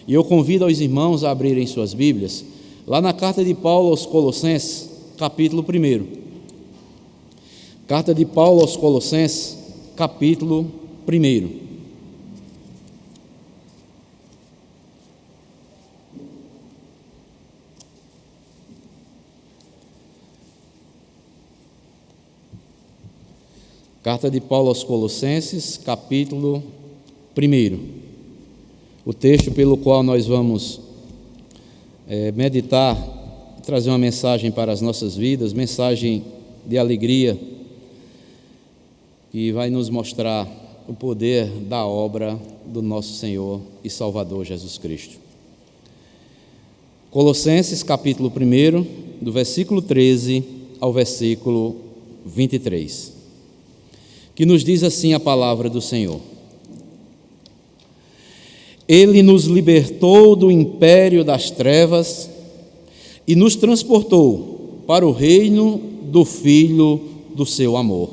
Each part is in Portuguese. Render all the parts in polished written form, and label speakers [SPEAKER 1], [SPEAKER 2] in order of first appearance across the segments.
[SPEAKER 1] E eu convido aos irmãos a abrirem suas Bíblias, lá na carta de Paulo aos Colossenses, capítulo 1. Carta de Paulo aos Colossenses, capítulo 1. Carta de Paulo aos Colossenses, capítulo 1. O texto pelo qual nós vamos meditar, trazer uma mensagem para as nossas vidas, mensagem de alegria, que vai nos mostrar o poder da obra do nosso Senhor e Salvador Jesus Cristo. Colossenses, capítulo 1, do versículo 13 ao versículo 23. Que nos diz assim a palavra do Senhor: Ele nos libertou do império das trevas e nos transportou para o reino do Filho do seu amor,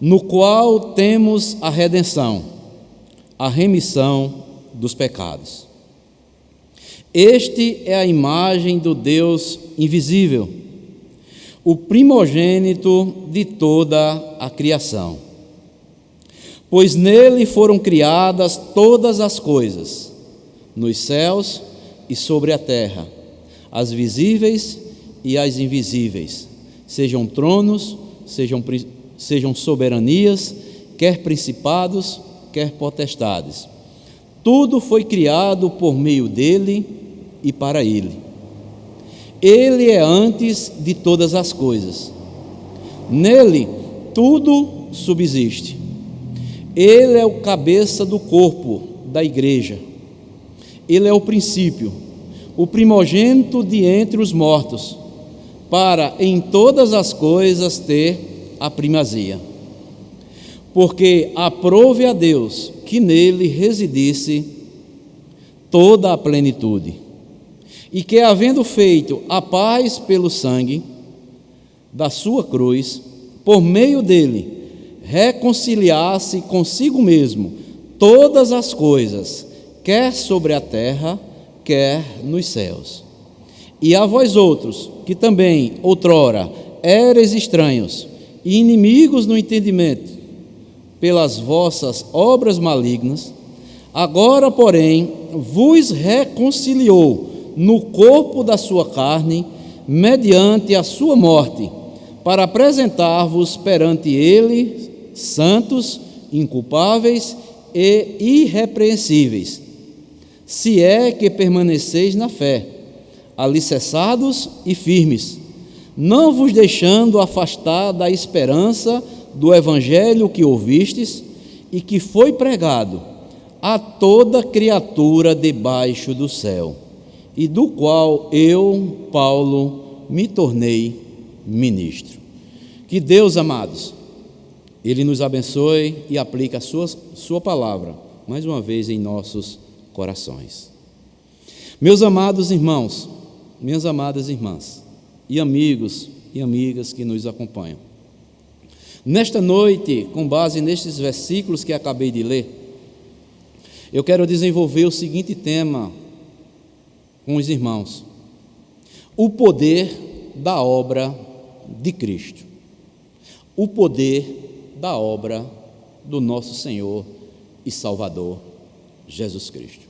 [SPEAKER 1] no qual temos a redenção, a remissão dos pecados. Este é a imagem do Deus invisível, o primogênito de toda a criação. Pois nele foram criadas todas as coisas, nos céus e sobre a terra, as visíveis e as invisíveis, sejam tronos, sejam soberanias, quer principados, quer potestades. Tudo foi criado por meio dele e para ele. Ele é antes de todas as coisas. Nele tudo subsiste. Ele é o cabeça do corpo, da igreja. Ele é o princípio, o primogênito de entre os mortos, para em todas as coisas ter a primazia. Porque aprouve a Deus que nele residisse toda a plenitude, e que, havendo feito a paz pelo sangue da sua cruz, por meio dele, reconciliasse consigo mesmo todas as coisas, quer sobre a terra, quer nos céus. E a vós outros, que também outrora éreis estranhos e inimigos no entendimento, pelas vossas obras malignas, agora, porém, vos reconciliou no corpo da sua carne, mediante a sua morte, para apresentar-vos perante ele santos, inculpáveis e irrepreensíveis, se é que permaneceis na fé, alicerçados e firmes, não vos deixando afastar da esperança do evangelho que ouvistes e que foi pregado a toda criatura debaixo do céu, e do qual eu, Paulo, me tornei ministro. Que Deus, amados, Ele nos abençoe e aplique a sua palavra, mais uma vez, em nossos corações. Meus amados irmãos, minhas amadas irmãs, e amigos e amigas que nos acompanham, nesta noite, com base nestes versículos que acabei de ler, eu quero desenvolver o seguinte tema com os irmãos: o poder da obra de Cristo, o poder da obra do nosso Senhor e Salvador Jesus Cristo.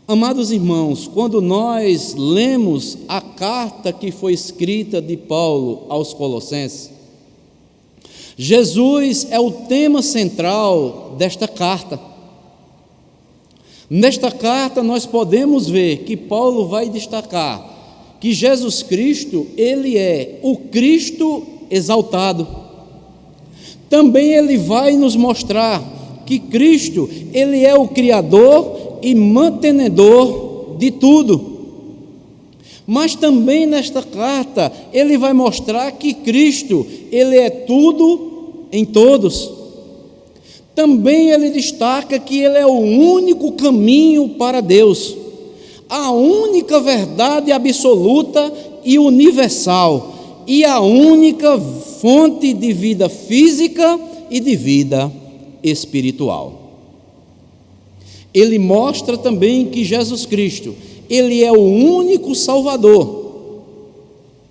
[SPEAKER 1] Amados irmãos, quando nós lemos a carta que foi escrita de Paulo aos Colossenses, Jesus é o tema central desta carta. Nesta carta nós podemos ver que Paulo vai destacar que Jesus Cristo, Ele é o Cristo exaltado. Também Ele vai nos mostrar que Cristo, Ele é o Criador e mantenedor de tudo. Mas também nesta carta Ele vai mostrar que Cristo, Ele é tudo em todos. Também ele destaca que ele é o único caminho para Deus, a única verdade absoluta e universal, e a única fonte de vida física e de vida espiritual. ele mostra também que Jesus Cristo, ele é o único Salvador,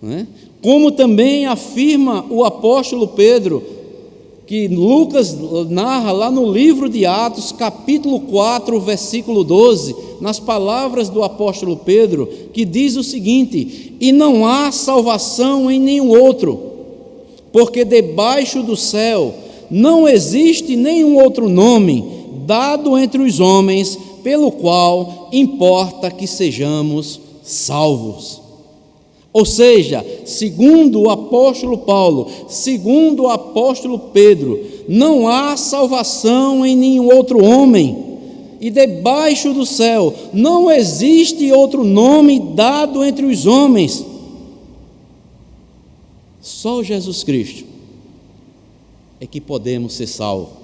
[SPEAKER 1] né? Como também afirma o apóstolo Pedro, que Lucas narra lá no livro de Atos, capítulo 4, versículo 12, nas palavras do apóstolo Pedro, que diz o seguinte: e não há salvação em nenhum outro, porque debaixo do céu não existe nenhum outro nome dado entre os homens, pelo qual importa que sejamos salvos. Ou seja, segundo o apóstolo Paulo, segundo o apóstolo Pedro, não há salvação em nenhum outro homem, e debaixo do céu não existe outro nome dado entre os homens. Só Jesus Cristo é que podemos ser salvos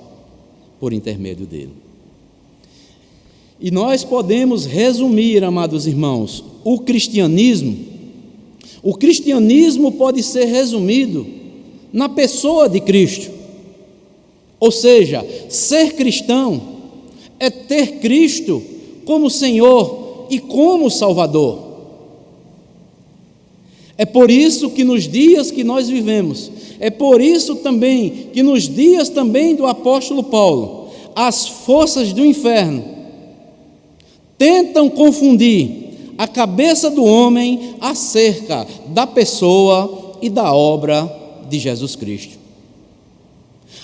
[SPEAKER 1] por intermédio dele. E nós podemos resumir, amados irmãos, o cristianismo pode ser resumido na pessoa de Cristo. Ou seja, ser cristão é ter Cristo como Senhor e como Salvador. É por isso que nos dias que nós vivemos, é por isso também que nos dias também do apóstolo Paulo, as forças do inferno tentam confundir a cabeça do homem acerca da pessoa e da obra de Jesus Cristo.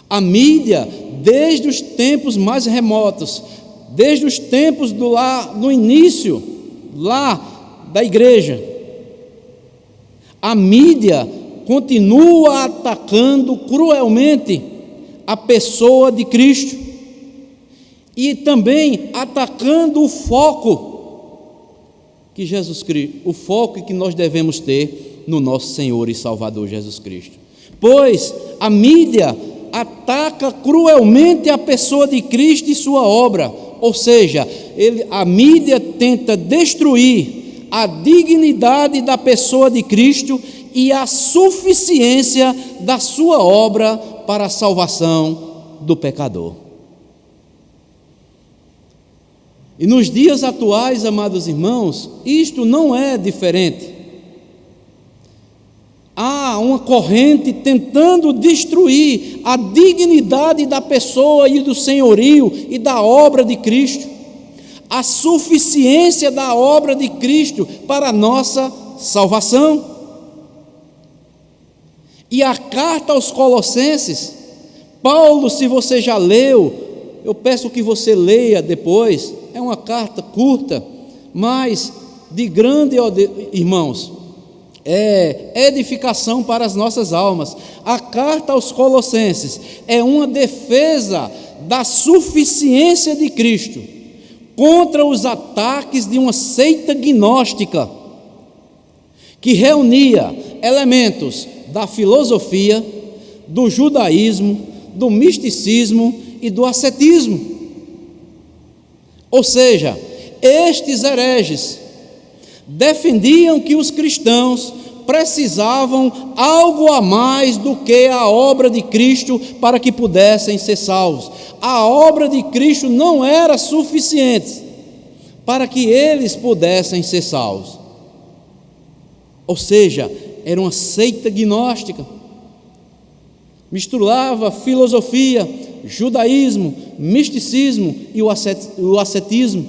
[SPEAKER 1] A mídia, desde os tempos mais remotos, desde os tempos do início lá da igreja, a mídia continua atacando cruelmente a pessoa de Cristo e também atacando o foco que Jesus Cristo, o foco que nós devemos ter no nosso Senhor e Salvador Jesus Cristo. Pois a mídia ataca cruelmente a pessoa de Cristo e sua obra, ou seja, a mídia tenta destruir a dignidade da pessoa de Cristo e a suficiência da sua obra para a salvação do pecador. E nos dias atuais, amados irmãos, isto não é diferente. Há uma corrente tentando destruir a dignidade da pessoa e do senhorio e da obra de Cristo, a suficiência da obra de Cristo para a nossa salvação. E a carta aos Colossenses, Paulo, se você já leu, eu peço que você leia depois. É uma carta curta, mas de grande, irmãos, edificação para as nossas almas. A carta aos Colossenses é uma defesa da suficiência de Cristo contra os ataques de uma seita gnóstica que reunia elementos da filosofia, do judaísmo, do misticismo e do ascetismo. Ou seja, estes hereges defendiam que os cristãos precisavam algo a mais do que a obra de Cristo para que pudessem ser salvos. A obra de Cristo não era suficiente para que eles pudessem ser salvos. Ou seja, era uma seita gnóstica. Misturava filosofia, judaísmo, misticismo e o ascetismo,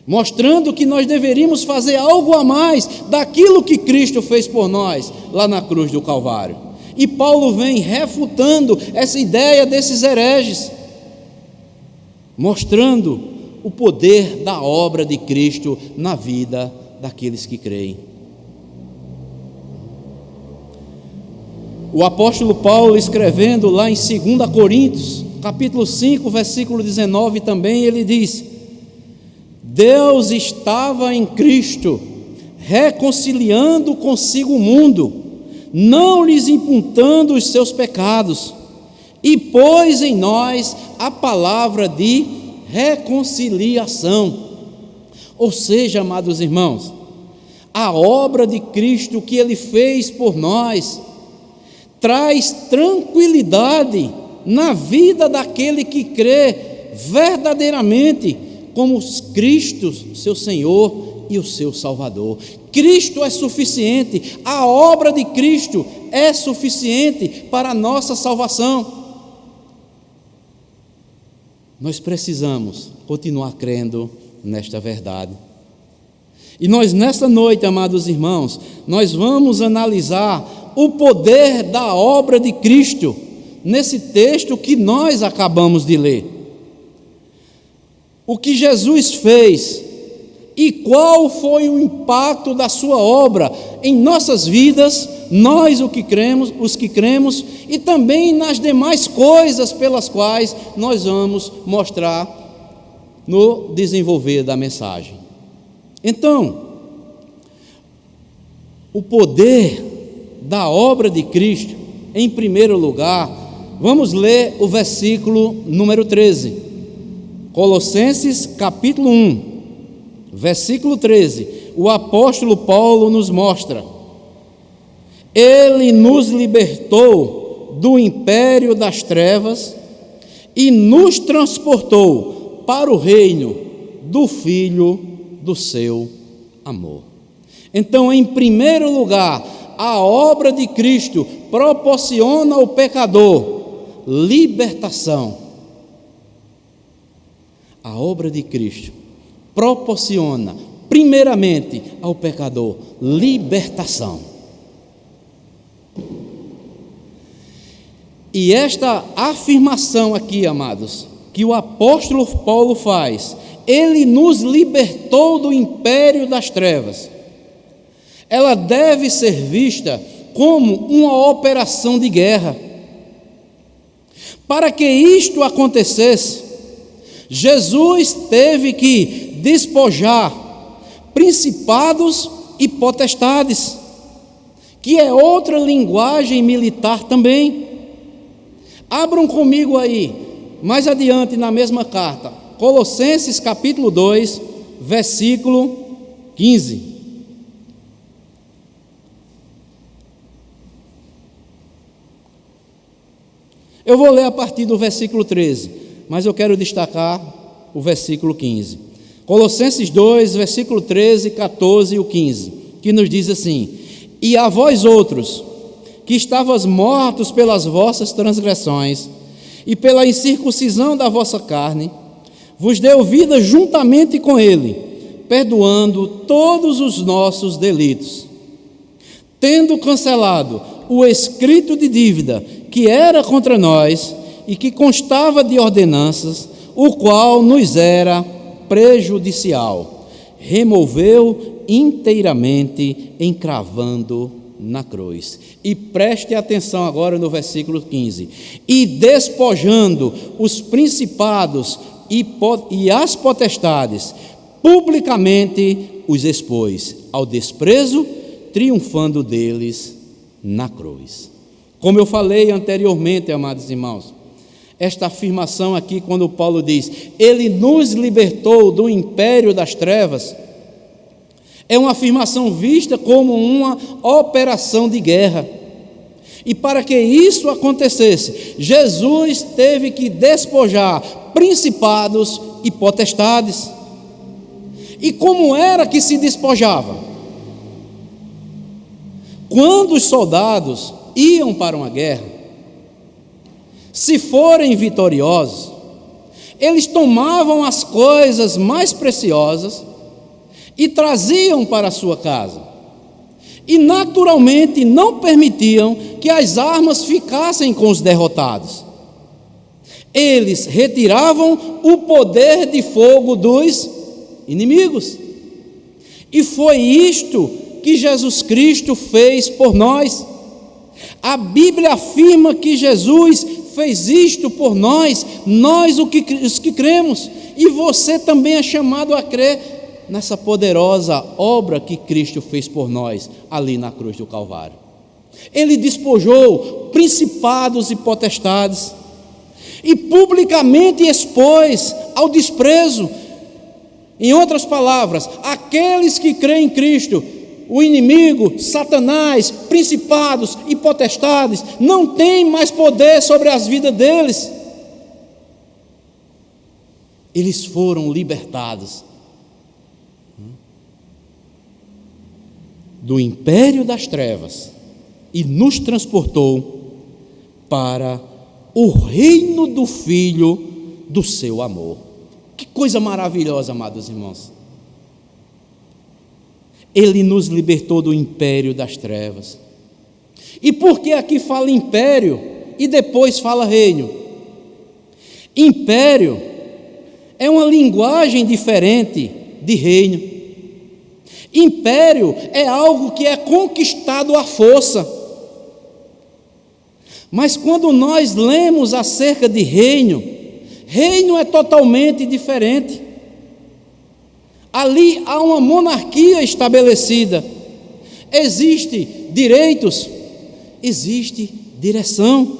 [SPEAKER 1] mostrando que nós deveríamos fazer algo a mais daquilo que Cristo fez por nós lá na cruz do Calvário. E Paulo vem refutando essa ideia desses hereges, mostrando o poder da obra de Cristo na vida daqueles que creem. O apóstolo Paulo, escrevendo lá em 2 Coríntios, capítulo 5, versículo 19, também ele diz: Deus estava em Cristo, reconciliando consigo o mundo, não lhes imputando os seus pecados, e pôs em nós a palavra de reconciliação. Ou seja, amados irmãos, a obra de Cristo que Ele fez por nós traz tranquilidade na vida daquele que crê verdadeiramente como Cristo, seu Senhor e o seu Salvador. Cristo é suficiente, a obra de Cristo é suficiente para a nossa salvação. Nós precisamos continuar crendo nesta verdade. E nós, nesta noite, amados irmãos, nós vamos analisar o poder da obra de Cristo nesse texto que nós acabamos de ler. O que Jesus fez e qual foi o impacto da sua obra em nossas vidas, nós os que cremos, e também nas demais coisas pelas quais nós vamos mostrar no desenvolver da mensagem. Então, o poder da obra de Cristo, em primeiro lugar, vamos ler o versículo número 13, Colossenses capítulo 1, versículo 13, o apóstolo Paulo nos mostra: Ele nos libertou do império das trevas e nos transportou para o reino do Filho do seu amor. Então, em primeiro lugar, a obra de Cristo proporciona ao pecador libertação. A obra de Cristo proporciona, primeiramente, ao pecador libertação. E esta afirmação aqui, amados, que o apóstolo Paulo faz, ele nos libertou do império das trevas, ela deve ser vista como uma operação de guerra. Para que isto acontecesse, Jesus teve que despojar principados e potestades, que é outra linguagem militar também. Abram comigo aí, mais adiante na mesma carta, Colossenses capítulo 2, versículo 15. Eu vou ler a partir do versículo 13, mas eu quero destacar o versículo 15. Colossenses 2, versículo 13, 14 e o 15, que nos diz assim: E a vós outros, que estavas mortos pelas vossas transgressões e pela incircuncisão da vossa carne, vos deu vida juntamente com ele, perdoando todos os nossos delitos, tendo cancelado o escrito de dívida que era contra nós e que constava de ordenanças, o qual nos era prejudicial, removeu inteiramente, encravando na cruz. E preste atenção agora no versículo 15: E despojando os principados e as potestades, publicamente os expôs ao desprezo, triunfando deles na cruz. Como eu falei anteriormente, amados irmãos, esta afirmação aqui, quando Paulo diz, ele nos libertou do império das trevas, é uma afirmação vista como uma operação de guerra. E para que isso acontecesse, Jesus teve que despojar principados e potestades. E como era que se despojava? Quando os soldados iam para uma guerra, se forem vitoriosos, eles tomavam as coisas mais preciosas e traziam para a sua casa, e naturalmente não permitiam que as armas ficassem com os derrotados. Eles retiravam o poder de fogo dos inimigos, e foi isto que Jesus Cristo fez por nós. A Bíblia afirma que Jesus fez isto por nós, os que cremos, e você também é chamado a crer nessa poderosa obra que Cristo fez por nós, ali na cruz do Calvário. Ele despojou principados e potestades, e publicamente expôs ao desprezo. Em outras palavras, aqueles que creem em Cristo, o inimigo, Satanás, principados e potestades, não têm mais poder sobre as vidas deles. Eles foram libertados do império das trevas e nos transportou para o reino do Filho do seu amor. Que coisa maravilhosa, amados irmãos. Ele nos libertou do império das trevas. E por que aqui fala império e depois fala reino? Império é uma linguagem diferente de reino. Império é algo que é conquistado à força. Mas quando nós lemos acerca de reino, reino é totalmente diferente. Ali há uma monarquia estabelecida. Existem direitos, existe direção.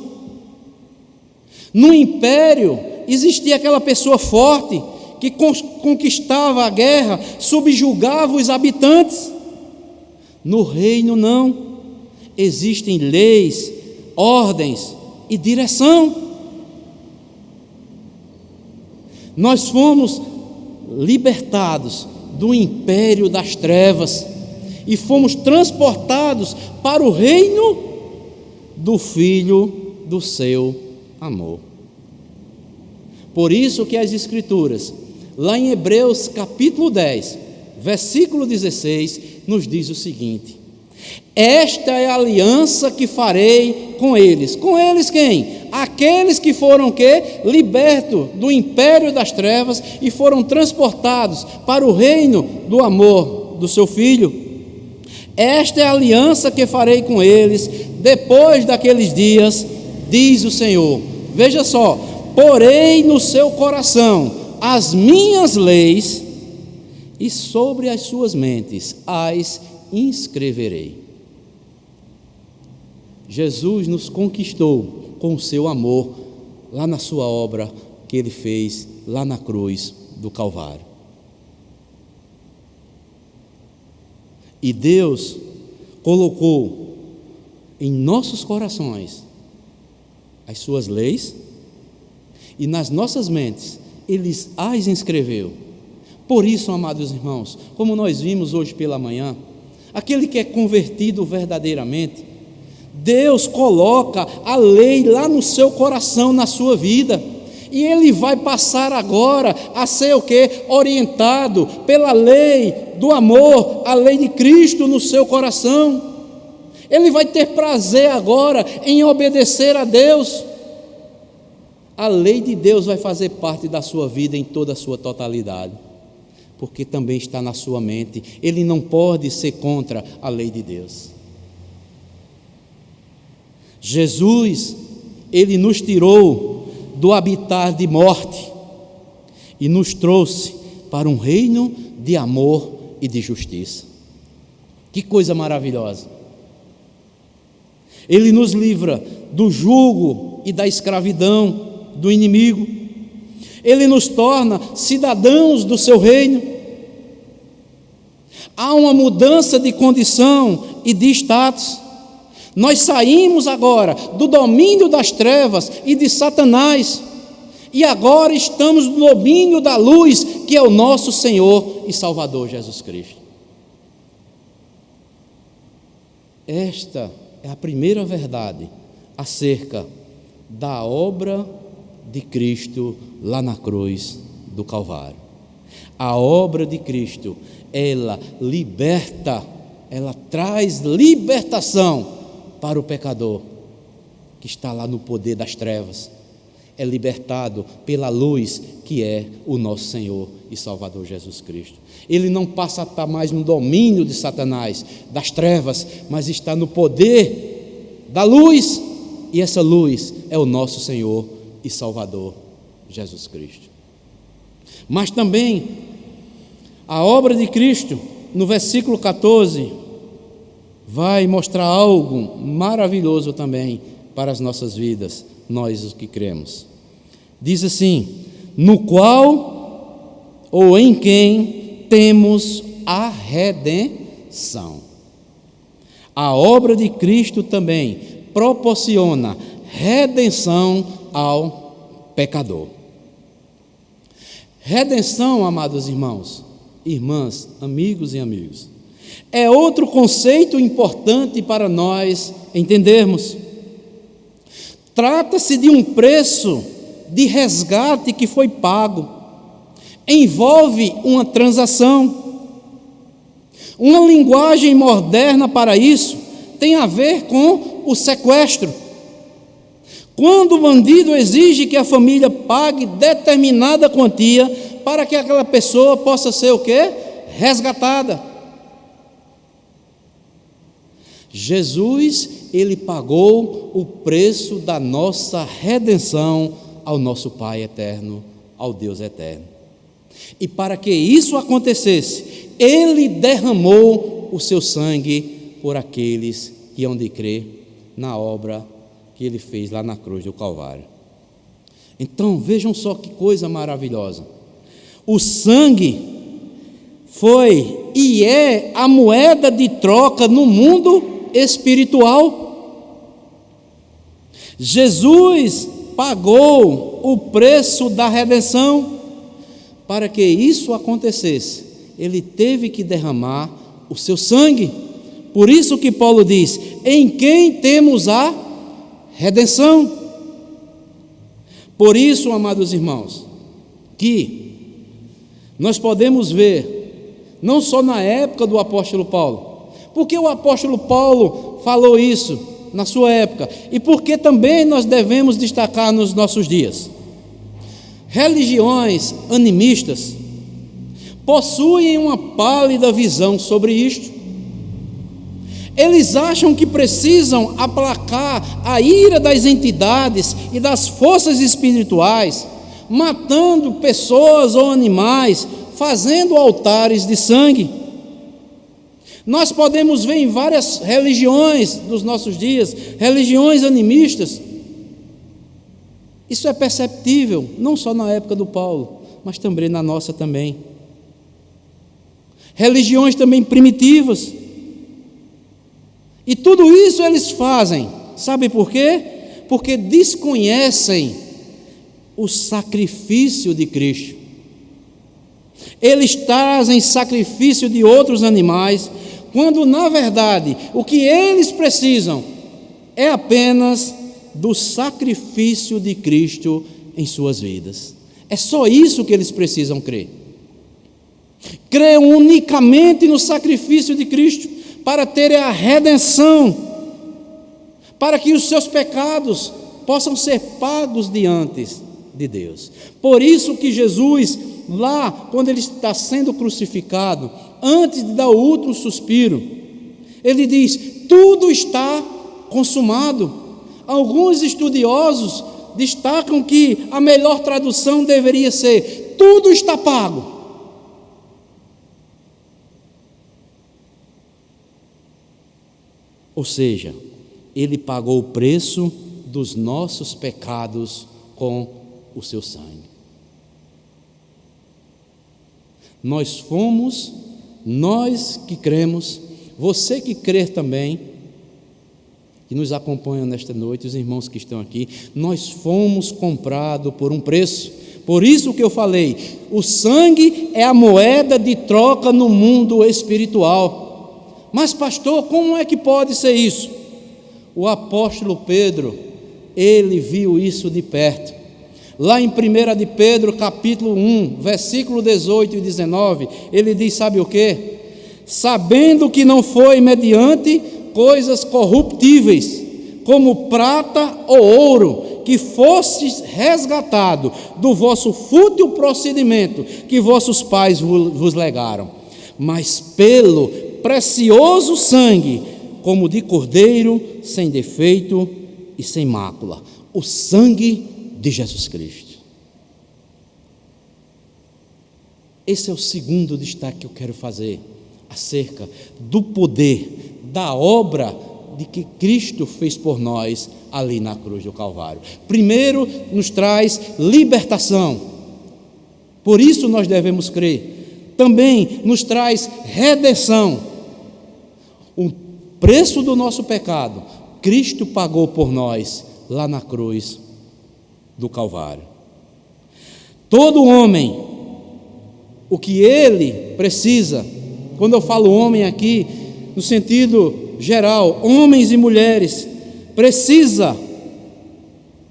[SPEAKER 1] No império existia aquela pessoa forte que conquistava a guerra, subjugava os habitantes. No reino não. Existem leis, ordens e direção. Nós fomos libertados do império das trevas e fomos transportados para o reino do Filho do seu amor. Por isso que as Escrituras, lá em Hebreus capítulo 10, versículo 16, nos diz o seguinte: esta é a aliança que farei com eles. Com eles quem? Aqueles que foram libertos do império das trevas e foram transportados para o reino do amor do seu Filho. Esta é a aliança que farei com eles depois daqueles dias, diz o Senhor. Veja só: porei no seu coração as minhas leis e sobre as suas mentes as inscreverei. Jesus nos conquistou com o seu amor, lá na sua obra que ele fez lá na cruz do Calvário. E Deus colocou em nossos corações as suas leis e nas nossas mentes ele as inscreveu. Por isso, amados irmãos, como nós vimos hoje pela manhã, aquele que é convertido verdadeiramente, Deus coloca a lei lá no seu coração, na sua vida, e ele vai passar agora a ser o quê? Orientado pela lei do amor, a lei de Cristo no seu coração. Ele vai ter prazer agora em obedecer a Deus. A lei de Deus vai fazer parte da sua vida em toda a sua totalidade, porque também está na sua mente. Ele não pode ser contra a lei de Deus. Jesus, ele nos tirou do habitat de morte e nos trouxe para um reino de amor e de justiça. Que coisa maravilhosa! Ele nos livra do jugo e da escravidão do inimigo. Ele nos torna cidadãos do seu reino. Há uma mudança de condição e de status. Nós saímos agora do domínio das trevas e de Satanás, e agora estamos no domínio da luz, que é o nosso Senhor e Salvador Jesus Cristo. Esta é a primeira verdade acerca da obra de Cristo lá na cruz do Calvário. A obra de Cristo, ela liberta, ela traz libertação para o pecador que está lá no poder das trevas. É libertado pela luz que é o nosso Senhor e Salvador Jesus Cristo. Ele não passa a estar mais no domínio de Satanás, das trevas, mas está no poder da luz, e essa luz é o nosso Senhor e Salvador Jesus Cristo. Mas também a obra de Cristo, no versículo 14, vai mostrar algo maravilhoso também para as nossas vidas, nós os que cremos. Diz assim: no qual ou em quem temos a redenção. A obra de Cristo também proporciona redenção ao pecador. Redenção, amados irmãos, irmãs, amigos e amigos, é outro conceito importante para nós entendermos. Trata-se de um preço de resgate que foi pago, envolve uma transação. Uma linguagem moderna para isso tem a ver com o sequestro. Quando o bandido exige que a família pague determinada quantia para que aquela pessoa possa ser o quê? Resgatada. Jesus, ele pagou o preço da nossa redenção ao nosso Pai eterno, ao Deus eterno. E para que isso acontecesse, ele derramou o seu sangue por aqueles que hão de crer na obra que ele fez lá na cruz do Calvário. Então, vejam só que coisa maravilhosa. O sangue foi e é a moeda de troca no mundo espiritual. Jesus pagou o preço da redenção. Para que isso acontecesse, ele teve que derramar o seu sangue. Por isso que Paulo diz: em quem temos a redenção. Por isso, amados irmãos, que nós podemos ver, não só na época do apóstolo Paulo, porque o apóstolo Paulo falou isso na sua época, e porque também nós devemos destacar nos nossos dias. Religiões animistas possuem uma pálida visão sobre isto. Eles acham que precisam aplacar a ira das entidades e das forças espirituais, matando pessoas ou animais, fazendo altares de sangue. Nós podemos ver em várias religiões dos nossos dias, religiões animistas. Isso é perceptível, não só na época do Paulo, mas também na nossa também. Religiões também primitivas. E tudo isso eles fazem, sabe por quê? Porque desconhecem o sacrifício de Cristo. Eles trazem sacrifício de outros animais, quando na verdade o que eles precisam é apenas do sacrifício de Cristo em suas vidas. É só isso que eles precisam crer. Crer unicamente no sacrifício de Cristo, para terem a redenção, para que os seus pecados possam ser pagos diante de Deus. Por isso que Jesus, lá quando ele está sendo crucificado, antes de dar o último suspiro, ele diz: tudo está consumado. Alguns estudiosos destacam que a melhor tradução deveria ser: tudo está pago. Ou seja, ele pagou o preço dos nossos pecados com o seu sangue. Nós que cremos, você que crê também, que nos acompanha nesta noite, os irmãos que estão aqui, nós fomos comprados por um preço. Por isso que eu falei, o sangue é a moeda de troca no mundo espiritual. Mas pastor, como é que pode ser isso? O apóstolo Pedro, ele viu isso de perto. Lá em 1 de Pedro, capítulo 1, versículo 18 e 19, ele diz, sabe o quê? Sabendo que não foi mediante coisas corruptíveis, como prata ou ouro, que fostes resgatado do vosso fútil procedimento que vossos pais vos legaram, mas pelo precioso sangue, como de cordeiro, sem defeito e sem mácula, o sangue de Jesus Cristo. Esse é o segundo destaque que eu quero fazer acerca do poder, da obra de que Cristo fez por nós ali na cruz do Calvário. Primeiro, nos traz libertação, por isso nós devemos crer. Também nos traz redenção. O preço do nosso pecado, Cristo pagou por nós lá na cruz do Calvário. Todo homem O que ele precisa, quando eu falo homem aqui, no sentido geral, homens e mulheres, precisa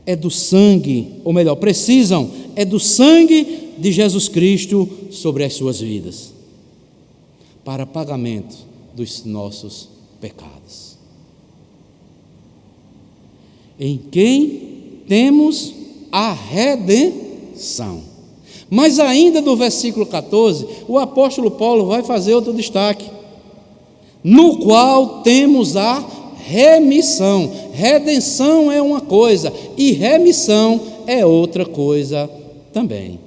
[SPEAKER 1] é do sangue, ou melhor, precisam é do sangue de Jesus Cristo sobre as suas vidas, para pagamento dos nossos pecados. Em quem temos a redenção. Mas ainda do versículo 14, o apóstolo Paulo vai fazer outro destaque, no qual temos a remissão. Redenção é uma coisa e remissão é outra coisa também.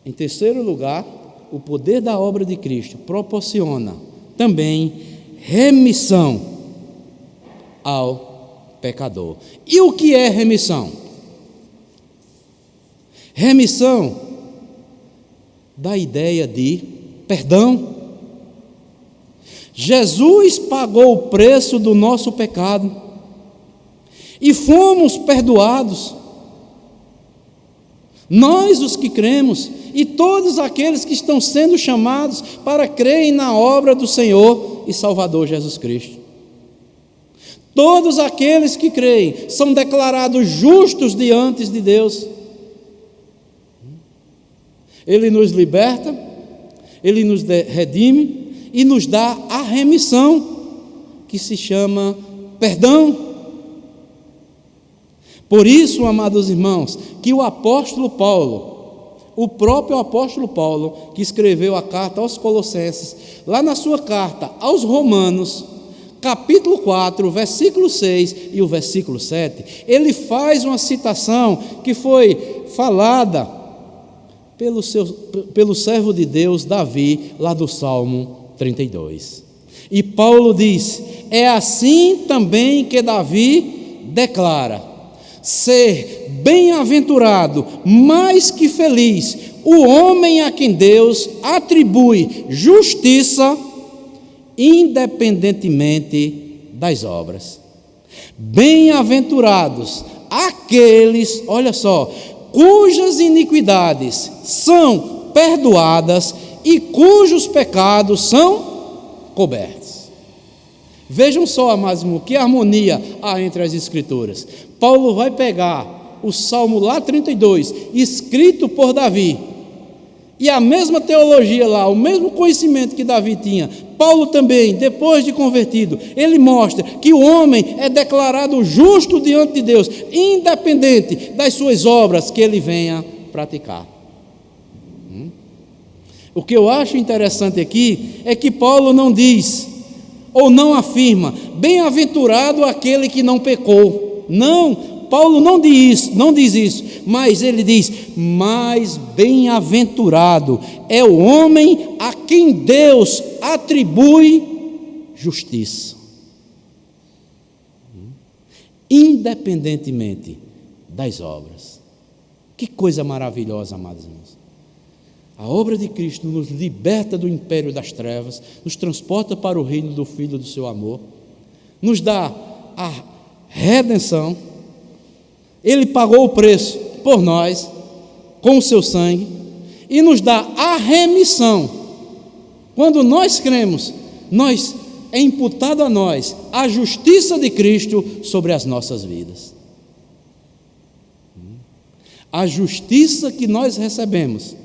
[SPEAKER 1] Em terceiro lugar, o poder da obra de Cristo proporciona também remissão ao pecador. E o que é remissão? Remissão dá ideia de perdão. Jesus pagou o preço do nosso pecado e fomos perdoados. Nós, os que cremos, e todos aqueles que estão sendo chamados para crerem na obra do Senhor e Salvador Jesus Cristo. Todos aqueles que creem são declarados justos diante de Deus. Ele nos liberta, Ele nos redime e nos dá a remissão, que se chama perdão. Por isso, amados irmãos, que o apóstolo Paulo, o próprio apóstolo Paulo, que escreveu a carta aos Colossenses, lá na sua carta aos Romanos, capítulo 4, versículo 6 e o versículo 7, ele faz uma citação que foi falada pelo servo de Deus Davi, lá do Salmo 32. E Paulo diz: é assim também que Davi declara: ser bem-aventurado, mais que feliz, o homem a quem Deus atribui justiça, independentemente das obras. Bem-aventurados aqueles, olha só, cujas iniquidades são perdoadas e cujos pecados são cobertos. Vejam só, amados irmãos, que harmonia há entre as Escrituras. Paulo vai pegar o Salmo lá 32, escrito por Davi, e a mesma teologia lá, o mesmo conhecimento que Davi tinha, Paulo também, depois de convertido, ele mostra que o homem é declarado justo diante de Deus, independente das suas obras que ele venha praticar. O que eu acho interessante aqui é que Paulo não diz, ou não afirma, bem-aventurado aquele que não pecou. Não, Paulo não diz isso, mas ele diz, mais bem-aventurado é o homem a quem Deus atribui justiça, independentemente das obras. Que coisa maravilhosa, amados irmãos. A obra de Cristo nos liberta do império das trevas, nos transporta para o reino do Filho do seu amor, nos dá a redenção. Ele pagou o preço por nós, com o seu sangue, e nos dá a remissão. Quando nós cremos, é imputado a nós a justiça de Cristo sobre as nossas vidas. A justiça que nós recebemos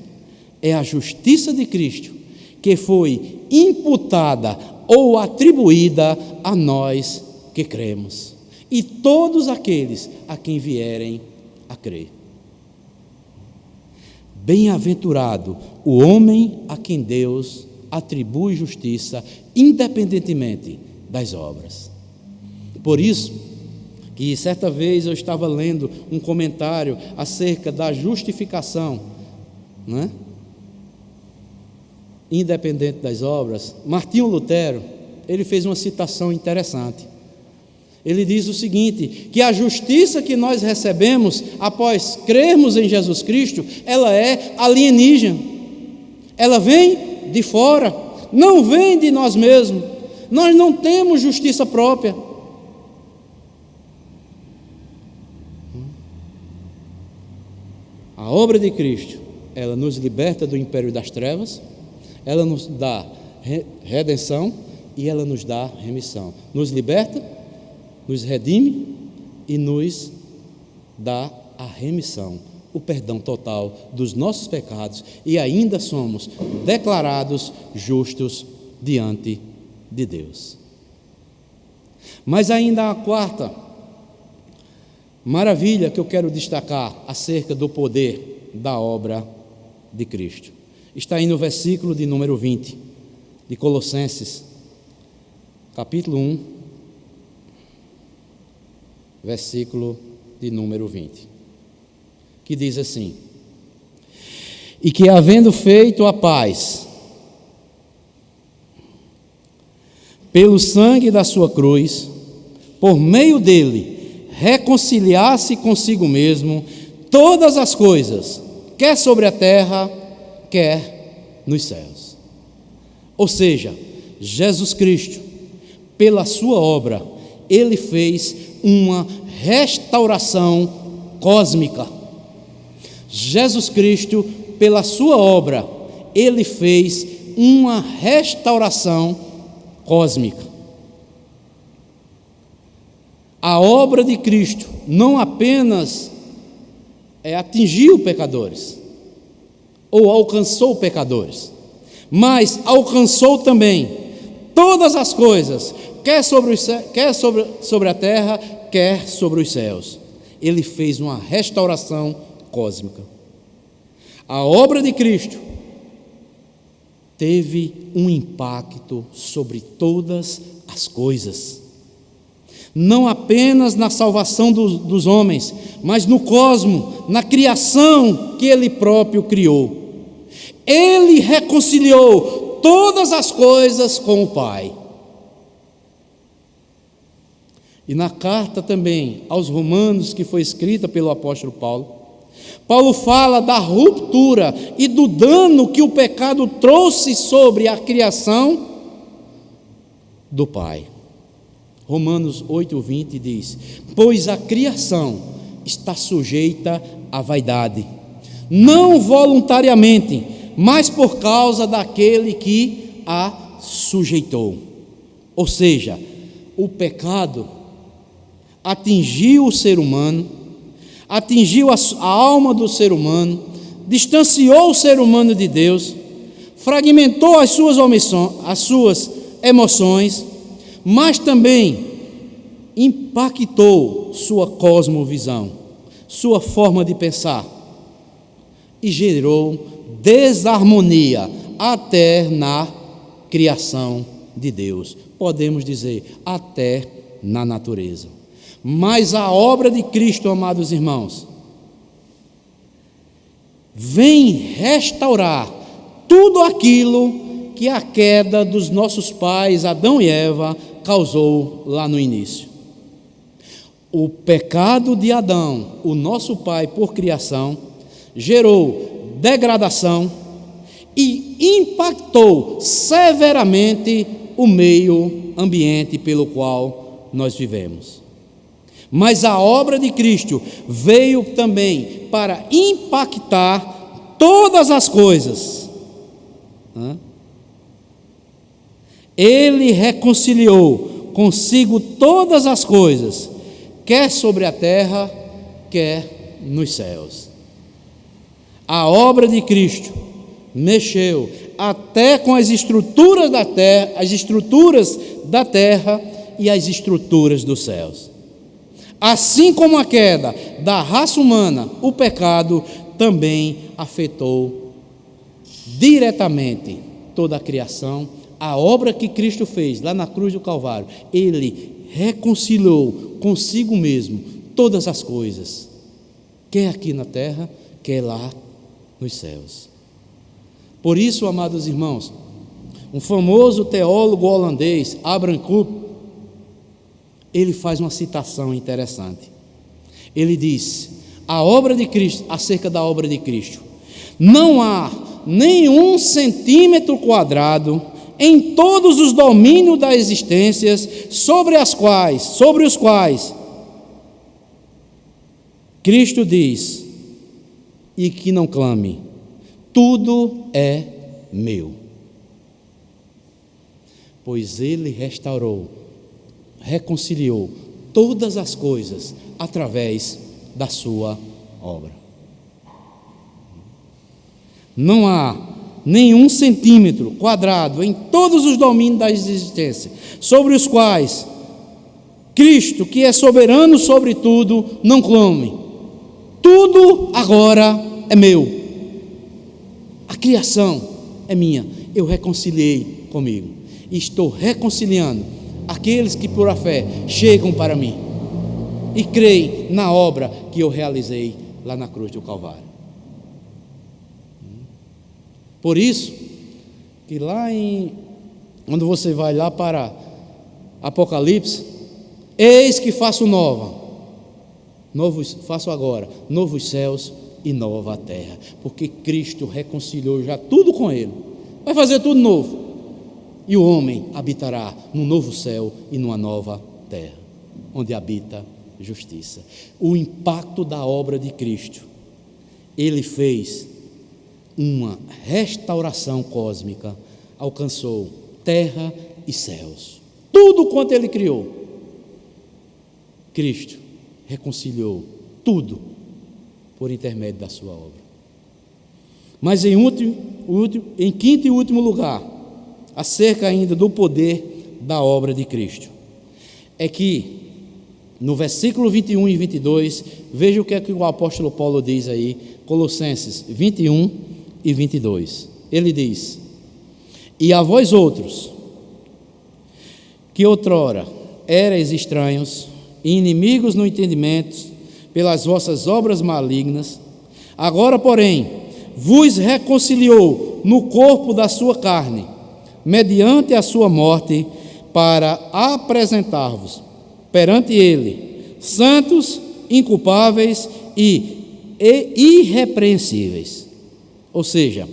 [SPEAKER 1] é a justiça de Cristo, que foi imputada ou atribuída a nós que cremos, e todos aqueles a quem vierem a crer. Bem-aventurado o homem a quem Deus atribui justiça, independentemente das obras. Por isso, que certa vez eu estava lendo um comentário acerca da justificação, não é? Independente das obras, Martinho Lutero, ele fez uma citação interessante. Ele diz o seguinte, que a justiça que nós recebemos após crermos em Jesus Cristo, ela é alienígena, ela vem de fora, não vem de nós mesmos, nós não temos justiça própria. A obra de Cristo ela nos liberta do império das trevas, ela nos dá redenção e ela nos dá remissão. Nos liberta, nos redime e nos dá a remissão, o perdão total dos nossos pecados, e ainda somos declarados justos diante de Deus. Mas ainda a quarta maravilha que eu quero destacar acerca do poder da obra de Cristo está aí no versículo de número 20 de Colossenses, capítulo 1, versículo de número 20, que diz assim: e que, havendo feito a paz pelo sangue da sua cruz, por meio dele reconciliasse consigo mesmo todas as coisas, quer sobre a terra, quer nos céus. Ou seja, Jesus Cristo, pela sua obra, ele fez uma restauração cósmica. Jesus Cristo, pela sua obra, ele fez uma restauração cósmica. A obra de Cristo não apenas atingiu pecadores, ou alcançou pecadores, mas alcançou também todas as coisas, quer sobre a terra, quer sobre os céus. Ele fez uma restauração cósmica. A obra de Cristo teve um impacto sobre todas as coisas, não apenas na salvação dos homens, mas no cosmo, na criação que ele próprio criou. Ele reconciliou todas as coisas com o Pai. E na carta também aos Romanos, que foi escrita pelo apóstolo Paulo fala da ruptura e do dano que o pecado trouxe sobre a criação do Pai. Romanos 8:20 diz: pois a criação está sujeita à vaidade, não voluntariamente, mas por causa daquele que a sujeitou. Ou seja, o pecado atingiu o ser humano, atingiu a alma do ser humano, distanciou o ser humano de Deus, fragmentou as suas emoções, mas também impactou sua cosmovisão, sua forma de pensar, e gerou desarmonia até na criação de Deus, podemos dizer, até na natureza. Mas a obra de Cristo, amados irmãos, vem restaurar tudo aquilo que a queda dos nossos pais, Adão e Eva, causou lá no início. O pecado de Adão, o nosso pai por criação, gerou degradação e impactou severamente o meio ambiente pelo qual nós vivemos. Mas a obra de Cristo veio também para impactar todas as coisas. Ele reconciliou consigo todas as coisas, quer sobre a terra, quer nos céus. A obra de Cristo mexeu até com as estruturas da terra, e as estruturas dos céus. Assim como a queda da raça humana, o pecado também afetou diretamente toda a criação. A obra que Cristo fez lá na cruz do Calvário, ele reconciliou consigo mesmo todas as coisas, quer aqui na terra, quer lá nos céus. Por isso, amados irmãos, um famoso teólogo holandês, Abraham Kuyper, ele faz uma citação interessante. Ele diz: a obra de Cristo, acerca da obra de Cristo, não há nenhum centímetro quadrado em todos os domínios da existência sobre os quais Cristo diz, e que não clame, tudo é meu. Pois ele restaurou, reconciliou todas as coisas através da sua obra. Não há nenhum centímetro quadrado em todos os domínios da existência sobre os quais Cristo, que é soberano sobre tudo, não clame: tudo agora é meu, a criação é minha, eu reconciliei comigo e estou reconciliando aqueles que por a fé chegam para mim e creem na obra que eu realizei lá na cruz do Calvário. Por isso que quando você vai lá para Apocalipse, eis que faço faço agora novos céus e nova terra, porque Cristo reconciliou já tudo com ele, vai fazer tudo novo, e o homem habitará num novo céu e numa nova terra, onde habita justiça. O impacto da obra de Cristo, ele fez uma restauração cósmica, alcançou terra e céus, tudo quanto ele criou, Cristo reconciliou tudo por intermédio da sua obra. Mas em quinto e último lugar, acerca ainda do poder da obra de Cristo, é que no versículo 21 e 22, veja o que é que o apóstolo Paulo diz aí, Colossenses 21 e 22. Ele diz: e a vós outros, que outrora erais estranhos e inimigos no entendimento pelas vossas obras malignas, agora, porém, vos reconciliou no corpo da sua carne, mediante a sua morte, para apresentar-vos perante ele santos, inculpáveis e irrepreensíveis. Ou seja,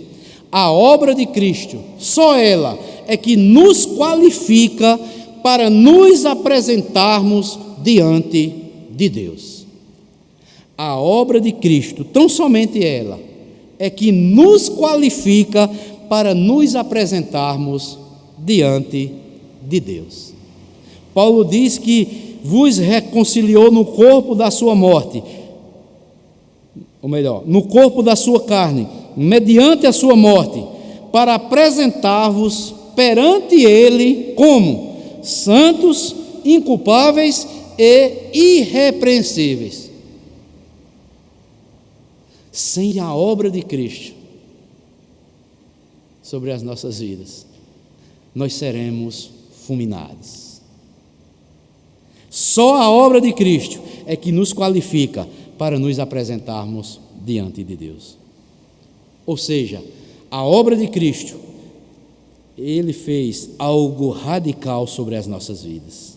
[SPEAKER 1] a obra de Cristo, só ela é que nos qualifica para nos apresentarmos diante de Deus. A obra de Cristo, tão somente ela, é que nos qualifica para nos apresentarmos diante de Deus. Paulo diz que vos reconciliou no corpo da sua morte, ou melhor, no corpo da sua carne, mediante a sua morte, para apresentar-vos perante ele como santos, inculpáveis e irrepreensíveis. Sem a obra de Cristo sobre as nossas vidas, nós seremos fulminados. Só a obra de Cristo é que nos qualifica para nos apresentarmos diante de Deus. Ou seja, a obra de Cristo, ele fez algo radical sobre as nossas vidas.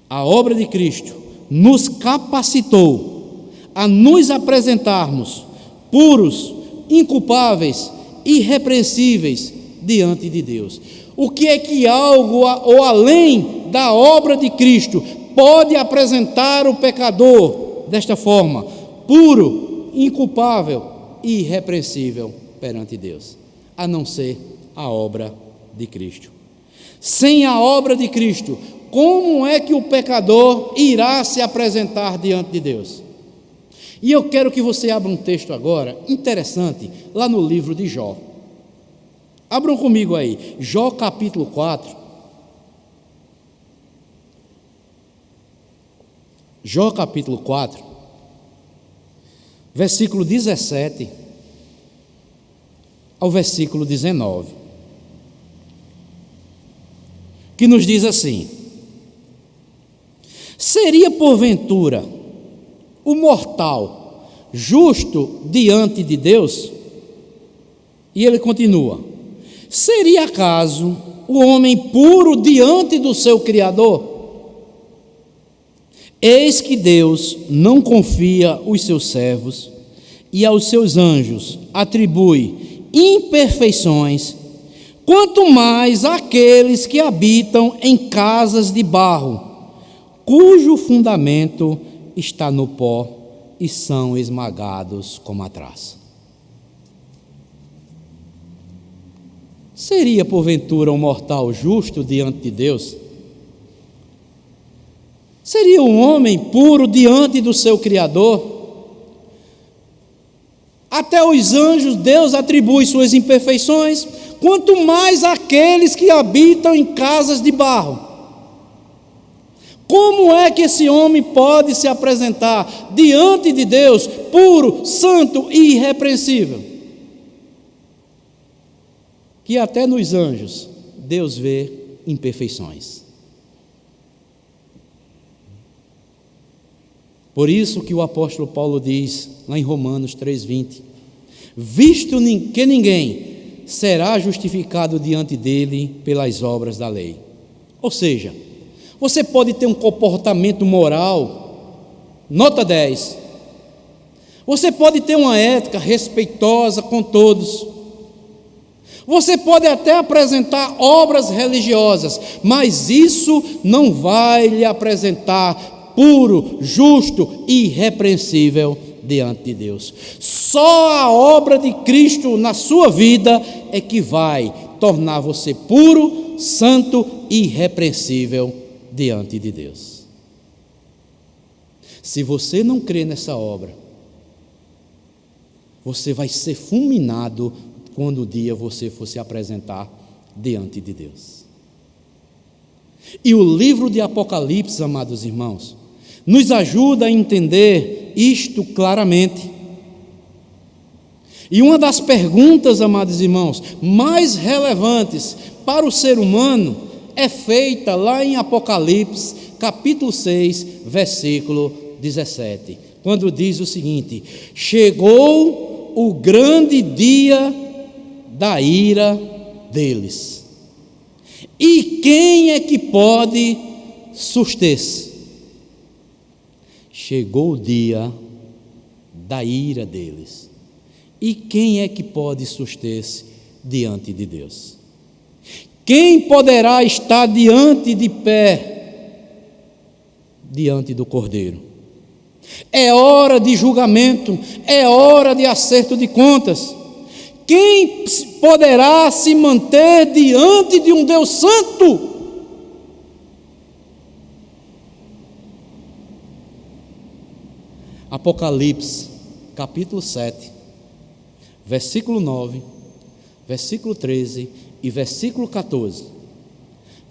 [SPEAKER 1] A obra de Cristo nos capacitou a nos apresentarmos puros, inculpáveis, irrepreensíveis diante de Deus. O que é que algo ou além da obra de Cristo pode apresentar o pecador desta forma, puro, inculpável e irrepreensível perante Deus, a não ser a obra de Cristo? Sem a obra de Cristo, como é que o pecador irá se apresentar diante de Deus? E eu quero que você abra um texto agora interessante, lá no livro de Jó. Abram comigo aí, Jó capítulo 4. Jó capítulo 4, versículo 17 ao versículo 19, que nos diz assim: seria porventura o mortal justo diante de Deus? E ele continua: seria acaso o homem puro diante do seu Criador? Eis que Deus não confia os seus servos e aos seus anjos atribui imperfeições, quanto mais àqueles que habitam em casas de barro, cujo fundamento está no pó e são esmagados como a traça. seria porventura um mortal justo diante de Deus? Seria um homem puro diante do seu Criador? Até os anjos Deus atribui suas imperfeições, quanto mais aqueles que habitam em casas de barro. Como é que esse homem pode se apresentar diante de Deus puro, santo e irrepreensível? Que até nos anjos Deus vê imperfeições. Por isso que o apóstolo Paulo diz, lá em Romanos 3,20, visto que ninguém será justificado diante dele pelas obras da lei. Ou seja, você pode ter um comportamento moral, nota 10, você pode ter uma ética respeitosa com todos, você pode até apresentar obras religiosas, mas isso não vai lhe apresentar puro, justo e irrepreensível diante de Deus. Só a obra de Cristo na sua vida é que vai tornar você puro, santo e irrepreensível diante de Deus. Se você não crê nessa obra, você vai ser fulminado quando o dia você for se apresentar diante de Deus. E o livro de Apocalipse, amados irmãos, nos ajuda a entender isto claramente. E uma das perguntas, amados irmãos, mais relevantes para o ser humano é feita lá em Apocalipse, capítulo 6, versículo 17, quando diz o seguinte: chegou o grande dia da ira deles, e quem é que pode suster-se? Chegou o dia da ira deles. E quem é que pode suster-se diante de Deus? Quem poderá estar de pé diante do Cordeiro? É hora de julgamento, é hora de acerto de contas. Quem poderá se manter diante de um Deus santo? Apocalipse, capítulo 7, versículo 9, versículo 13 e versículo 14,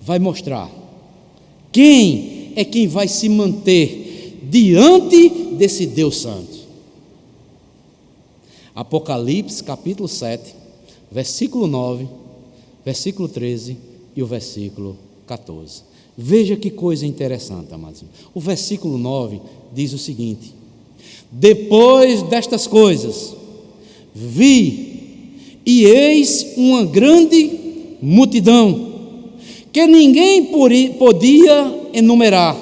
[SPEAKER 1] vai mostrar quem é quem vai se manter diante desse Deus santo. Apocalipse, capítulo 7, versículo 9, versículo 13 e o versículo 14. Veja que coisa interessante, amados. O versículo 9 diz o seguinte: depois destas coisas, vi, e eis uma grande multidão, que ninguém podia enumerar,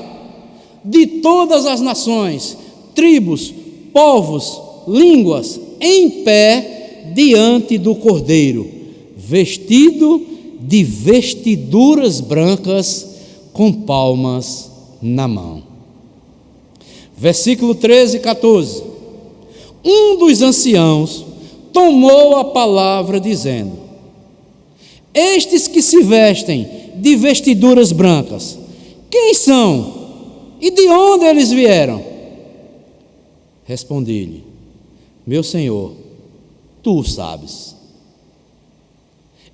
[SPEAKER 1] de todas as nações, tribos, povos, línguas, em pé diante do Cordeiro, vestido de vestiduras brancas, com palmas na mão. Versículo 13 e 14. Um dos anciãos tomou a palavra dizendo: estes que se vestem de vestiduras brancas, quem são? E de onde eles vieram? Respondi-lhe: meu Senhor, tu o sabes.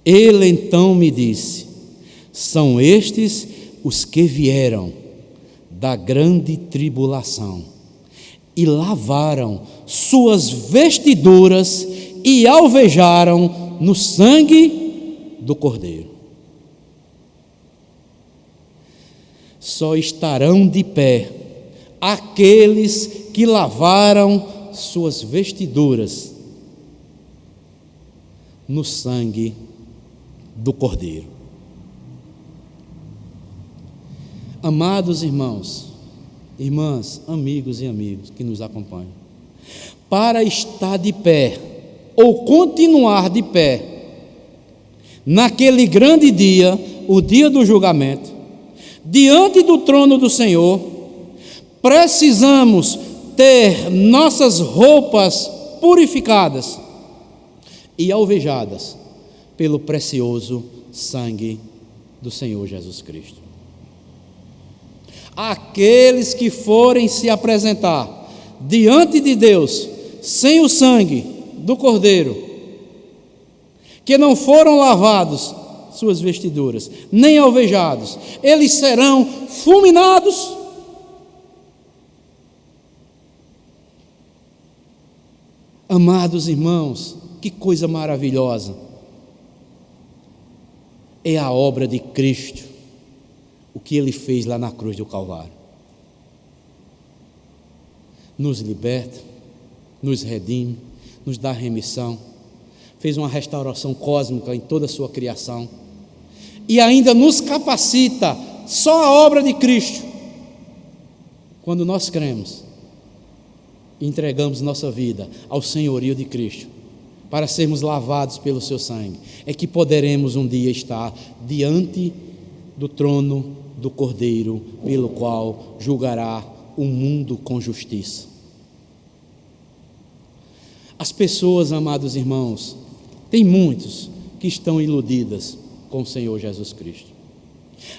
[SPEAKER 1] Ele então me disse: são estes os que vieram da grande tribulação e lavaram suas vestiduras e alvejaram no sangue do Cordeiro. Só estarão de pé aqueles que lavaram suas vestiduras no sangue do Cordeiro. Amados irmãos, irmãs, amigos e amigos que nos acompanham, para estar de pé ou continuar de pé naquele grande dia, o dia do julgamento, diante do trono do Senhor, precisamos ter nossas roupas purificadas e alvejadas pelo precioso sangue do Senhor Jesus Cristo. Aqueles que forem se apresentar diante de Deus sem o sangue do Cordeiro, que não foram lavados suas vestiduras, nem alvejados, eles serão fulminados. Amados irmãos, que coisa maravilhosa é a obra de Cristo, o que Ele fez lá na cruz do Calvário. Nos liberta, nos redime, nos dá remissão, fez uma restauração cósmica em toda a sua criação e ainda nos capacita, só a obra de Cristo, quando nós cremos e entregamos nossa vida ao senhorio de Cristo, para sermos lavados pelo seu sangue, é que poderemos um dia estar diante do trono do Cordeiro, pelo qual julgará o mundo com justiça. As pessoas, amados irmãos, tem muitos que estão iludidas com o Senhor Jesus Cristo,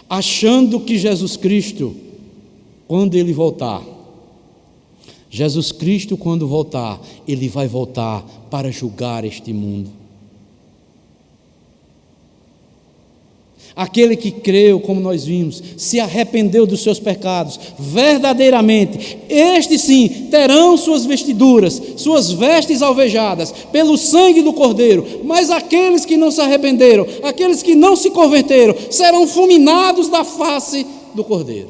[SPEAKER 1] achando que Jesus Cristo, quando Ele voltar, Ele vai voltar para julgar este mundo. Aquele que creu, como nós vimos, se arrependeu dos seus pecados, verdadeiramente, estes sim terão suas vestiduras, suas vestes alvejadas, pelo sangue do Cordeiro. Mas aqueles que não se arrependeram, aqueles que não se converteram, serão fulminados da face do Cordeiro.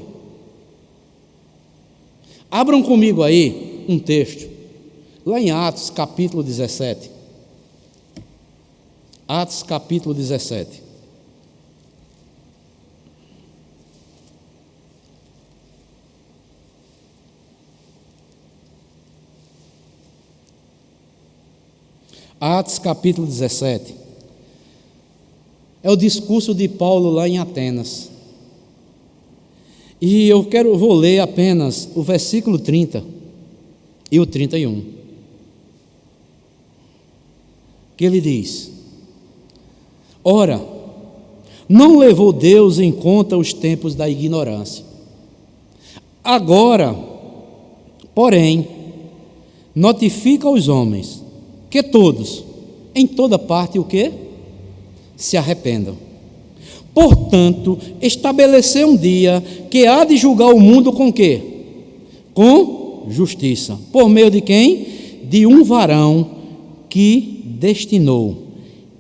[SPEAKER 1] Abram comigo aí um texto, lá em Atos capítulo 17. Atos capítulo 17. Atos capítulo 17. É o discurso de Paulo lá em Atenas. E vou ler apenas o versículo 30 e o 31. Que ele diz: ora, não levou Deus em conta os tempos da ignorância. Agora, porém, notifica aos homens que todos, em toda parte, o quê? Se arrependam. Portanto, estabeleceu um dia que há de julgar o mundo com quê? Com justiça. Por meio de quem? De um varão que destinou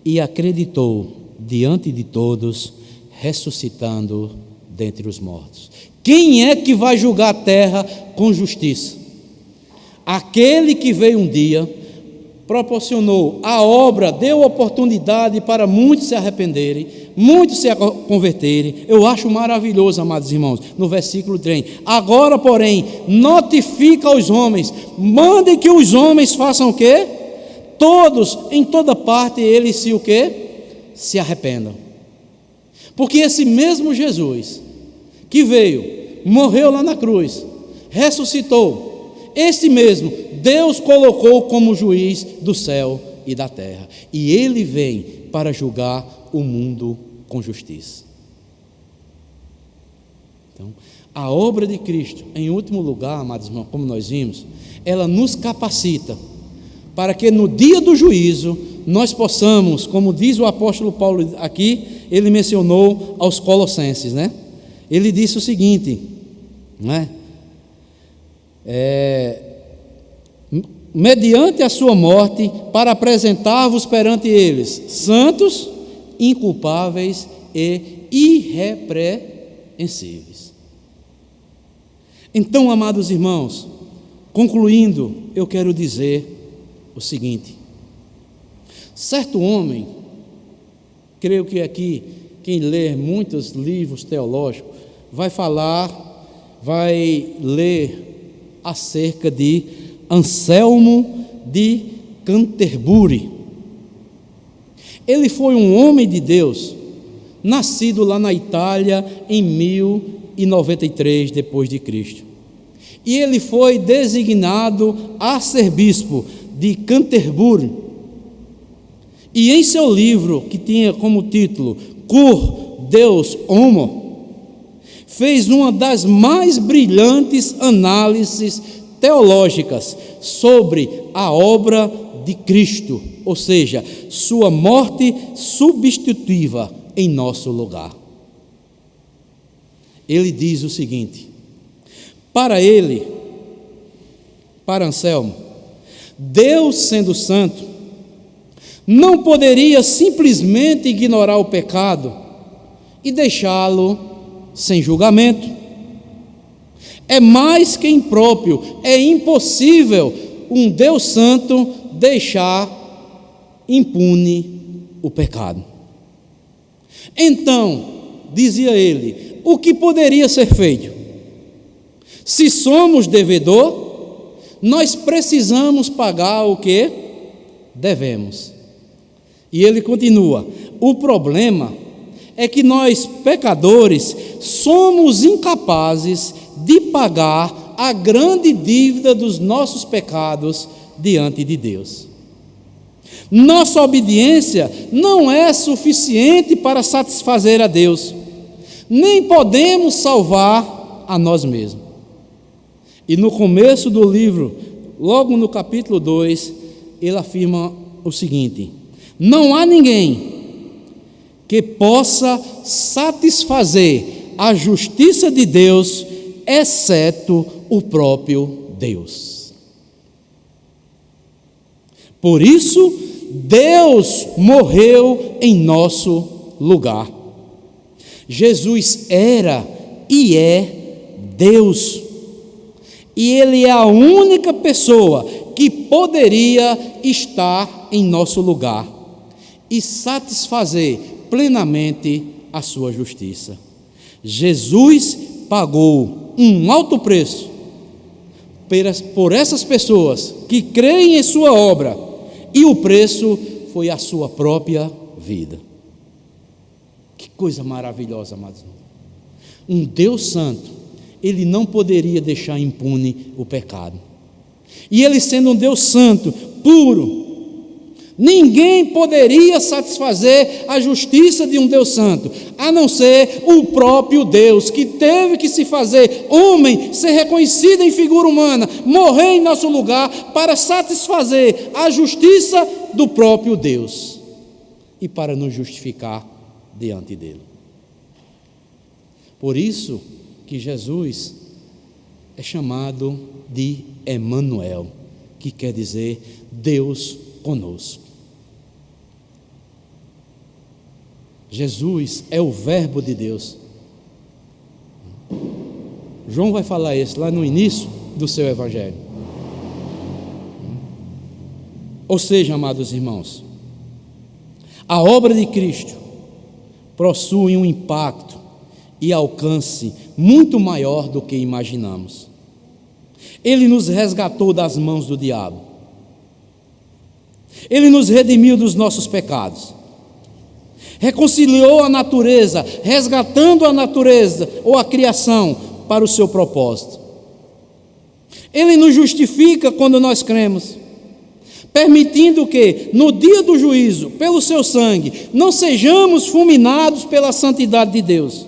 [SPEAKER 1] e acreditou diante de todos, ressuscitando dentre os mortos. Quem é que vai julgar a terra com justiça? Aquele que veio um dia, proporcionou a obra, deu oportunidade para muitos se arrependerem, muitos se converterem. Eu acho maravilhoso, amados irmãos, no versículo 3. Agora, porém, notifica aos homens, mande que os homens façam o quê? Todos, em toda parte, eles se o quê? Se arrependam. Porque esse mesmo Jesus, que veio, morreu lá na cruz, ressuscitou, esse mesmo Deus colocou como juiz do céu e da terra, e Ele vem para julgar o mundo com justiça. Então, a obra de Cristo, em último lugar, amados irmãos, como nós vimos, ela nos capacita para que no dia do juízo nós possamos, como diz o apóstolo Paulo aqui, ele mencionou aos Colossenses, né? Ele disse o seguinte, né? Mediante a sua morte, para apresentar-vos perante eles santos, inculpáveis e irrepreensíveis. Então, amados irmãos, concluindo, eu quero dizer o seguinte: certo homem, creio que aqui quem lê muitos livros teológicos vai ler acerca de Anselmo de Canterbury. Ele foi um homem de Deus, nascido lá na Itália em 1093 depois de Cristo. E ele foi designado arcebispo de Canterbury. E em seu livro, que tinha como título Cur Deus Homo, fez uma das mais brilhantes análises teológicas sobre a obra de Cristo, ou seja, sua morte substitutiva em nosso lugar. Ele diz o seguinte: para ele, para Anselmo, Deus, sendo santo, não poderia simplesmente ignorar o pecado e deixá-lo sem julgamento. É mais que impróprio, é impossível um Deus santo deixar impune o pecado. Então, dizia ele, o que poderia ser feito? Se somos devedor, nós precisamos pagar o que devemos. E ele continua: o problema é que nós, pecadores, somos incapazes de pagar a grande dívida dos nossos pecados diante de Deus. Nossa obediência não é suficiente para satisfazer a Deus, nem podemos salvar a nós mesmos. E no começo do livro, logo no capítulo 2, ele afirma o seguinte: não há ninguém que possa satisfazer a justiça de Deus, exceto o próprio Deus. Por isso, Deus morreu em nosso lugar. Jesus era e é Deus. E Ele é a única pessoa que poderia estar em nosso lugar e satisfazer plenamente a sua justiça. Jesus pagou um alto preço por essas pessoas que creem em sua obra, e o preço foi a sua própria vida. Que coisa maravilhosa, amados. Um Deus santo, Ele não poderia deixar impune o pecado. E Ele, sendo um Deus santo, puro, ninguém poderia satisfazer a justiça de um Deus santo, a não ser o próprio Deus, que teve que se fazer homem, ser reconhecido em figura humana, morrer em nosso lugar, para satisfazer a justiça do próprio Deus e para nos justificar diante dele. Por isso que Jesus é chamado de Emanuel, que quer dizer Deus conosco. Jesus é o Verbo de Deus. João vai falar isso lá no início do seu Evangelho. Ou seja, amados irmãos, a obra de Cristo possui um impacto e alcance muito maior do que imaginamos. Ele nos resgatou das mãos do diabo. Ele nos redimiu dos nossos pecados. Reconciliou a natureza, resgatando a natureza ou a criação para o seu propósito. Ele nos justifica quando nós cremos, permitindo que, no dia do juízo, pelo seu sangue, não sejamos fulminados pela santidade de Deus,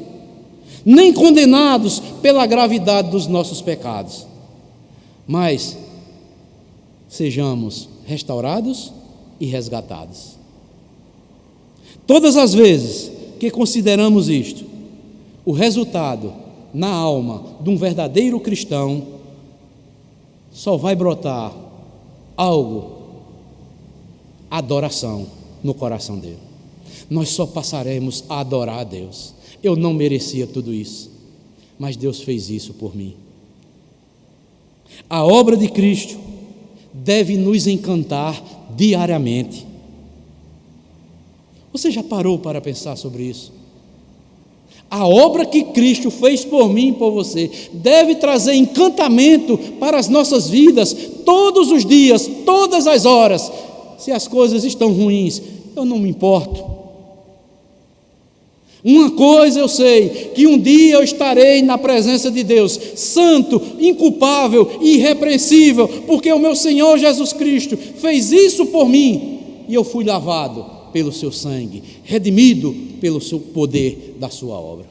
[SPEAKER 1] nem condenados pela gravidade dos nossos pecados, mas sejamos restaurados e resgatados. Todas as vezes que consideramos isto, o resultado na alma de um verdadeiro cristão só vai brotar algo, adoração no coração dele. Nós só passaremos a adorar a Deus. Eu não merecia tudo isso, mas Deus fez isso por mim. A obra de Cristo deve nos encantar diariamente. Você já parou para pensar sobre isso? A obra que Cristo fez por mim e por você deve trazer encantamento para as nossas vidas, todos os dias, todas as horas. Se as coisas estão ruins, eu não me importo. Uma coisa eu sei, que um dia eu estarei na presença de Deus, santo, inculpável e irrepreensível, porque o meu Senhor Jesus Cristo fez isso por mim, e eu fui lavado pelo seu sangue, redimido pelo seu poder da sua obra.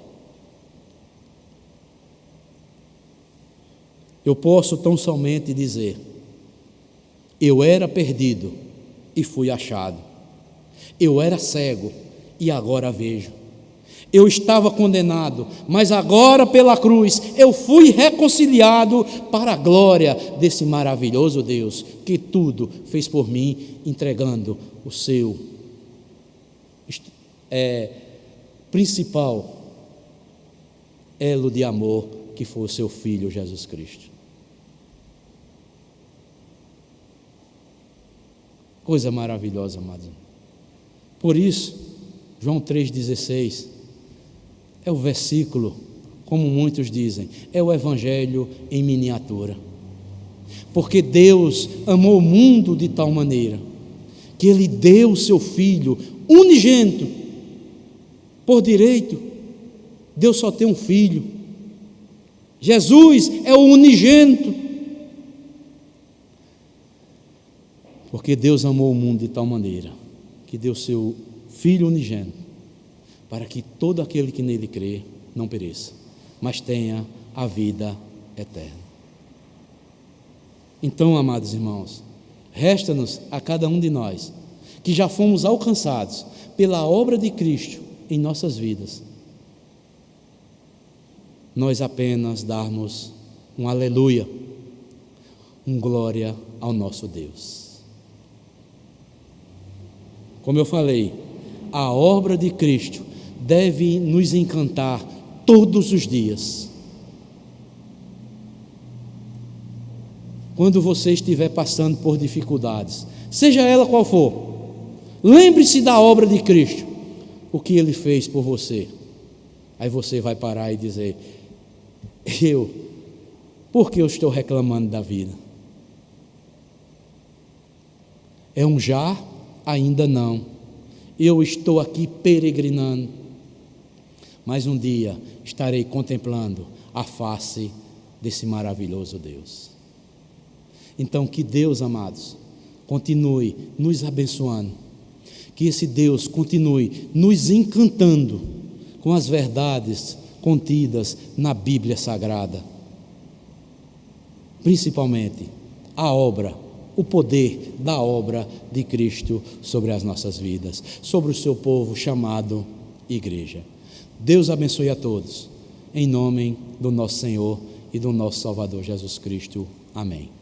[SPEAKER 1] Eu posso tão somente dizer: eu era perdido e fui achado. Eu era cego e agora vejo. Eu estava condenado, mas agora pela cruz eu fui reconciliado para a glória desse maravilhoso Deus que tudo fez por mim, entregando o seu principal elo de amor, que foi o seu Filho Jesus Cristo. Coisa maravilhosa, amados. Por isso, João 3,16 é o versículo, como muitos dizem, é o Evangelho em miniatura. Porque Deus amou o mundo de tal maneira que Ele deu o seu Filho unigênito. Por direito, Deus só tem um Filho. Jesus é o unigênito. Porque Deus amou o mundo de tal maneira que deu seu Filho unigênito, para que todo aquele que nele crê não pereça, mas tenha a vida eterna. Então, amados irmãos, resta-nos a cada um de nós, que já fomos alcançados pela obra de Cristo em nossas vidas, nós apenas darmos um aleluia, um glória ao nosso Deus. Como eu falei, a obra de Cristo deve nos encantar todos os dias. Quando você estiver passando por dificuldades, seja ela qual for, lembre-se da obra de Cristo, o que Ele fez por você. Aí você vai parar e dizer: por que eu estou reclamando da vida? É um já, ainda não. Eu estou aqui peregrinando, mas um dia estarei contemplando a face desse maravilhoso Deus. Então, que Deus, amados, continue nos abençoando, que esse Deus continue nos encantando com as verdades contidas na Bíblia Sagrada, principalmente a obra, o poder da obra de Cristo sobre as nossas vidas, sobre o seu povo chamado igreja. Deus abençoe a todos, em nome do nosso Senhor e do nosso Salvador Jesus Cristo. Amém.